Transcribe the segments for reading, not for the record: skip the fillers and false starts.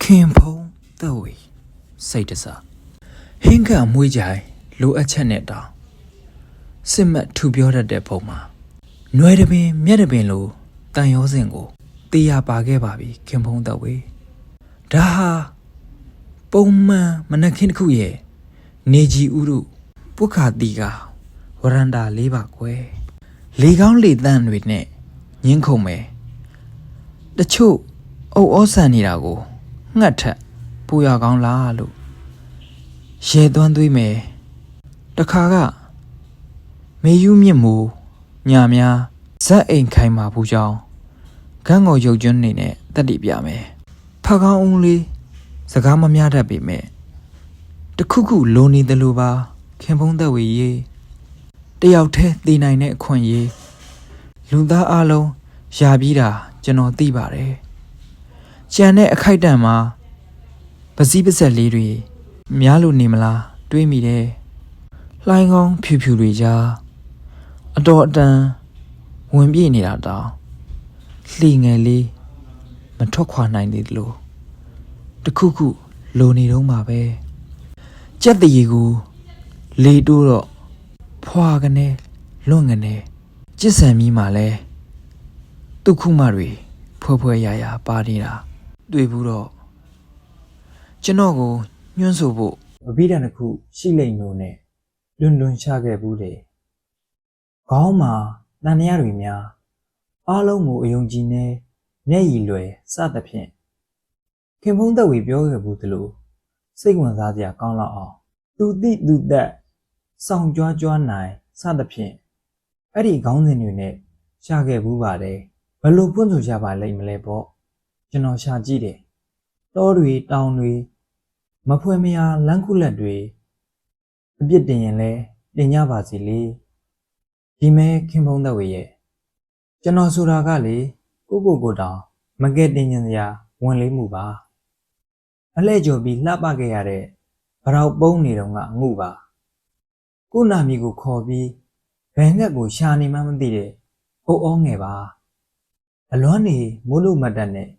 ခင်ဖုံးသက်ဝေစိတ်တစားဟင်းကအမွှေးကြိုင်လိုအပ်ချက်နဲ့တောင်စစ်မှတ်ထူပြောတတ်တဲ့ပုံမှာຫນွယ်တပင်မြက်တပင်လိုတန်ရောစင်ကိုတေးရပါခဲ့ပါပြီခင်ဖုံးသက်ဝေဒါဟာပုံမှန်မနက်ခင်းတစ်ခုရဲ့နေကြီးဥရုပုခါတီကဝရန္တာလေးပါကွယ်လေကောင်းလေတန့်တွေနဲ့ညင်းခုန်မယ်တချို့အုပ်ဩဆန်နေတာကိုငှက်ထက်ပူရကောင်းလားလို့ရဲသွမ်းသွေးမယ်တခါကမေယူးမြင့်မိုးညာများဇက်အိမ်ခိုင်မာဘူးကြောင်းခန်းကိုရုပ်ကျွန်းနေနဲ့တက်တိပြမယ်ဖကောင်းဦးလေးစကားမများတတ်ပေမဲ့တခုခုလိုနေတယ်လို့ပါခင်ဖုံးသက်ဝေရေးတယောက်တည်းတည်နိုင်တဲ့အခွင့်အရေးလူသားအလုံးယာပြီးတာကျွန်တော်သိပါတယ်ကြံတဲ့အခိုက်တန့်မှာပစည်းပစက်လေးတွေများလို့နေမလားတွေးမိတယ်လှိုင်းကောင်းဖြူဖြူတွေကြားအတော်အတန်ဝင်ပြေးနေတာတောင်လှီငယ်လေးမထွက်ခွာနိုင်သေးလို့တခုခုလိုနေတော့မှာပဲကြက်တရီကိုလေတိုးတော့ဖွာကနေလွန့်ကနေကြစ်ဆန်မီမှာလဲတုခုမတွေဖွဲရပါနေတာတွေ့ဘူးတော့ကျွန်တော်ကိုညွှန်းဆိုဖို့ဗပိဒံတစ်ခုရှိလိမ့်လို့နဲ့လွန်ချခဲ့ဘူးလေခေါင်းမှာတန်တရားတွေများအားလုံးကိုအယုံကြည်နဲ့မျက်ရည်လွယ်စသဖြင့်ခင်ဖုံးသက်ဝေပြောခဲ့ဘူးသလိုစိတ်ဝင်စားစရာကောင်းလောက်အောင်သူတိသူသက်စောင့်ကြွားနိုင်စသဖြင့်အဲ့ဒီခေါင်းစဉ်တွေနဲ့ရှာခဲ့ဘူးပါတယ်ဘယ်လိုဖွင့်ဆိုကြပါလိမ့်မလဲပေါ့ကျွန်တော်ရှာကြည့်တယ်တောတွေတောင်တွေမဖွဲမရလမ်းခုလက်တွေအပြစ်တင်ရင်လဲတင်ကြပါစီလေဒီမဲခင်ဖုံးသက်ဝေရဲ့ကျွန်တော်ဆိုတာကလေကိုတောင်မကဲတင်ရင်စရာဝင်လေးမှုပါအလှဲ့ကြော်ပြီးလှပခဲ့ရတဲ့ဗရောက်ပုံးနေတော့ကငုပါကိုနာမီကိုခေါ်ပြီးဘယ်ငက်ကိုရှာနေမှမသိတဲ့ဟိုဩငယ်ပါအလွမ်းနေမိုးလို့မတ်တက်နဲ့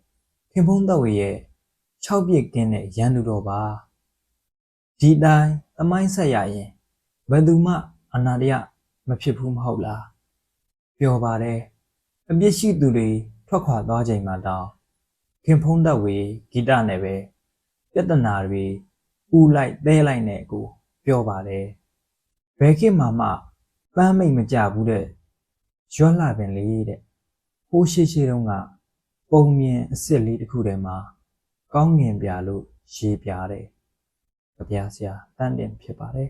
ခင်ဖုံးသက်ဝေရဲ့6ပြစ်ကင်းတဲ့ရန်သူတော်ပါဒီတိုင်းသမိုင်းဆက်ရရင်ဘယ်သူမှအနာတရမဖြစ်ဘူးမဟုတ်လားပြောပါတယ်အပြစ်ရှိသူတွေထွက်ခွာသွားချိန်မှာတောင်ခင်ဖုံးသက်ဝေဂီတနဲ့ပဲပြဿနာတွေဥလိုက်သဲလိုက်နဲ့ကိုပြောပါတယ်ဘယ်ခေတ်မှပန်းမိတ်မကြဘူးတဲ့ရွက်လာပင်လေးတဲ့ဟိုးရှိတုန်းကပုံမြင်အစ်စ်လေးတစ်ခုထဲမှာကောင်းငင်ပြလို့ရေးပြတယ်ကြပြဆရာတန်းတင်ဖြစ်ပါတယ်